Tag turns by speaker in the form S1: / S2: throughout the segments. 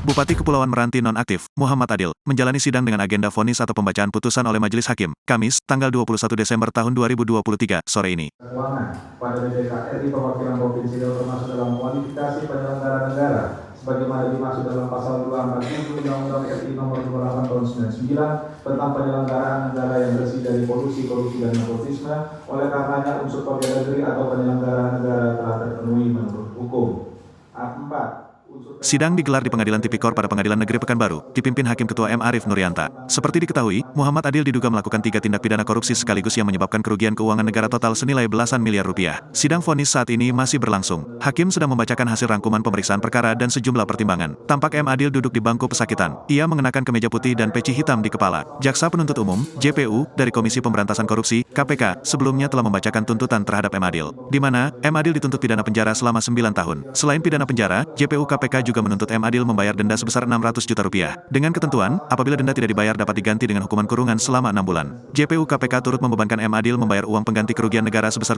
S1: Bupati Kepulauan Meranti nonaktif, Muhammad Adil, menjalani sidang dengan agenda vonis atau pembacaan putusan oleh Majelis Hakim, Kamis, tanggal 21 Desember tahun 2023, sore ini.
S2: Keuangan pada BPK RI Perwakilan Provinsi Riau termasuk dalam kualifikasi penyelenggara negara sebagaimana dimaksud dalam pasal 247 Undang-Undang RI Nomor 28 Tahun 99 tentang penyelenggaraan negara yang bersih dari korupsi dan nepotisme. Oleh karenanya unsur pegawai negeri atau penyelenggara negara telah terpenuhi menurut hukum. A4.
S1: Sidang digelar di Pengadilan Tipikor pada Pengadilan Negeri Pekanbaru, dipimpin Hakim Ketua M. Arif Nuryanta. Seperti diketahui, Muhammad Adil diduga melakukan 3 tindak pidana korupsi sekaligus yang menyebabkan kerugian keuangan negara total senilai belasan miliar rupiah. Sidang vonis saat ini masih berlangsung. Hakim sedang membacakan hasil rangkuman pemeriksaan perkara dan sejumlah pertimbangan. Tampak M. Adil duduk di bangku pesakitan. Ia mengenakan kemeja putih dan peci hitam di kepala. Jaksa Penuntut Umum, JPU, dari Komisi Pemberantasan Korupsi, KPK, sebelumnya telah membacakan tuntutan terhadap M. Adil, di mana M. Adil dituntut pidana penjara selama 9 tahun. Selain pidana penjara, JPU KPK juga menuntut M. Adil membayar denda sebesar 600 juta rupiah. Dengan ketentuan, apabila denda tidak dibayar dapat diganti dengan hukuman kurungan selama 6 bulan. JPU KPK turut membebankan M. Adil membayar uang pengganti kerugian negara sebesar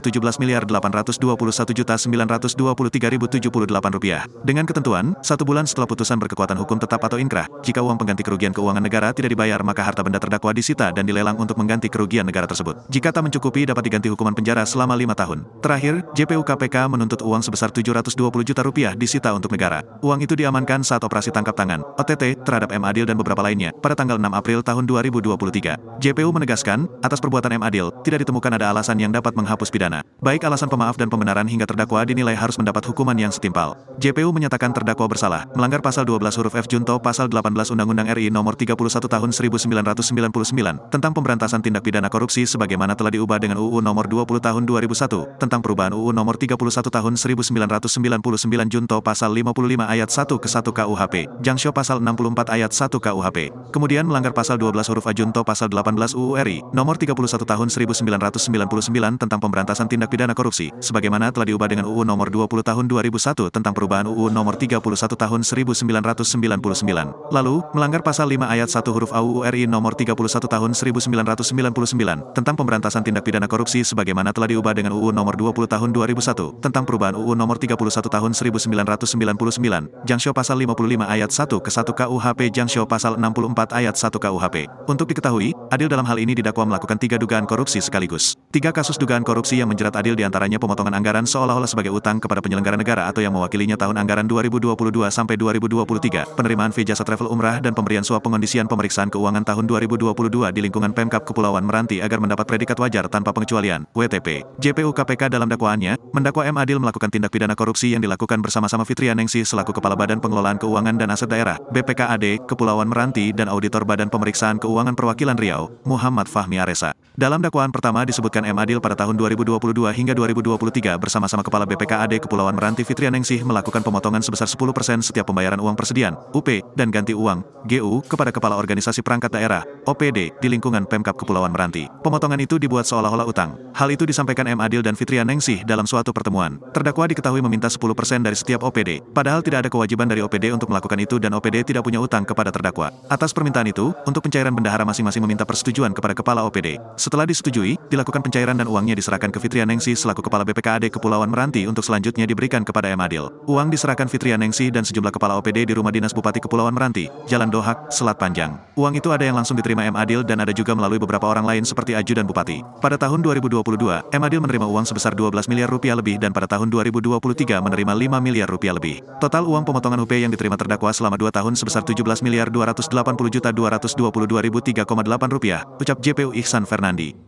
S1: 17.821.923.078 rupiah. Dengan ketentuan, 1 bulan setelah putusan berkekuatan hukum tetap atau inkrah, jika uang pengganti kerugian keuangan negara tidak dibayar maka harta benda terdakwa disita dan dilelang untuk mengganti kerugian negara tersebut. Jika tak mencukupi dapat diganti hukuman penjara selama 5 tahun. Terakhir, JPU KPK menuntut uang sebesar 720 juta rupiah disita untuk negara. Uang itu diamankan saat operasi tangkap tangan, OTT, terhadap M. Adil dan beberapa lainnya, pada tanggal 6 April tahun 2023. JPU menegaskan, atas perbuatan M. Adil, tidak ditemukan ada alasan yang dapat menghapus pidana. Baik alasan pemaaf dan pembenaran hingga terdakwa dinilai harus mendapat hukuman yang setimpal. JPU menyatakan terdakwa bersalah, melanggar pasal 12 huruf F Junto pasal 18 Undang-Undang RI Nomor 31 Tahun 1999, tentang pemberantasan tindak pidana korupsi sebagaimana telah diubah dengan UU Nomor 20 Tahun 2001, tentang perubahan UU Nomor 31 Tahun 1999 Junto pasal 55 ayat 1 ke 1 KUHP, Jangsio pasal 64 ayat 1 KUHP. Kemudian melanggar pasal 12 huruf A Junto pasal 18 UU RI Nomor 31 Tahun 1999 tentang pemberantasan tindak pidana korupsi, sebagaimana telah diubah dengan UU Nomor 20 Tahun 2001 tentang perubahan UU Nomor 31 Tahun 1999. Lalu, melanggar pasal 5 ayat 1 huruf A UU RI Nomor 31 Tahun 1999 tentang pemberantasan tindak pidana korupsi sebagaimana telah diubah dengan UU Nomor 20 Tahun 2001 tentang perubahan UU Nomor 31 Tahun 1999, Jangsio pasal 55 ayat 1 ke 1 KUHP Jangsio pasal 64 ayat 1 KUHP. Untuk diketahui, Adil dalam hal ini didakwa melakukan 3 dugaan korupsi sekaligus. 3 kasus dugaan korupsi yang menjerat Adil diantaranya pemotongan anggaran seolah-olah sebagai utang kepada penyelenggara negara atau yang mewakilinya tahun anggaran 2022 sampai 2023, penerimaan fee jasa travel umrah dan pemberian suap pengondisian pemeriksaan keuangan tahun 2022 di lingkungan Pemkab Kepulauan Meranti agar mendapat predikat wajar tanpa pengecualian, WTP. JPU KPK dalam dakwaannya, mendakwa M. Adil melakukan tindak pidana korupsi yang dilakukan bersama-sama Fitriya Ningsih selaku Kepala Badan Pengelolaan Keuangan dan Aset Daerah, BPKAD, Kepulauan Meranti dan Auditor Badan Pemeriksaan Keuangan Perwakilan Riau, Muhammad Fahmi Aresa. Dalam dakwaan pertama disebutkan M. Adil pada tahun 2022 hingga 2023 bersama-sama Kepala BPKAD Kepulauan Meranti Fitriya Ningsih melakukan pemotongan sebesar 10% setiap pembayaran uang persediaan, UP, dan ganti uang, GU, kepada Kepala Organisasi Perangkat Daerah, OPD, di lingkungan Pemkab Kepulauan Meranti. Pemotongan itu dibuat seolah-olah utang. Hal itu disampaikan M. Adil dan Fitriya Ningsih dalam suatu pertemuan. Terdakwa diketahui meminta 10% dari setiap OPD, padahal tidak ada kewajiban dari OPD untuk melakukan itu dan OPD tidak punya utang kepada terdakwa. Atas permintaan itu, untuk pencairan bendahara masing-masing meminta persetujuan kepada Kepala OPD. Setelah disetujui, dilakukan pencairan dan uangnya diserahkan ke Fitriya Ningsih selaku Kepala BPKAD Kepulauan Meranti untuk selanjutnya diberikan kepada M. Adil. Uang diserahkan Fitriya Ningsih dan sejumlah Kepala OPD di Rumah Dinas Bupati Kepulauan Meranti, Jalan Dohak, Selat Panjang. Uang itu ada yang langsung diterima M. Adil dan ada juga melalui beberapa orang lain seperti Aju dan Bupati. Pada tahun 2022, M. Adil menerima uang sebesar 12 miliar rupiah lebih dan pada tahun 2023 menerima 5 miliar rupiah lebih. Total uang pemotongan UP yang diterima terdakwa selama 2 tahun sebesar 17 miliar 280 juta 222.003,8 rupiah, ucap JPU Ihsan Fernandi.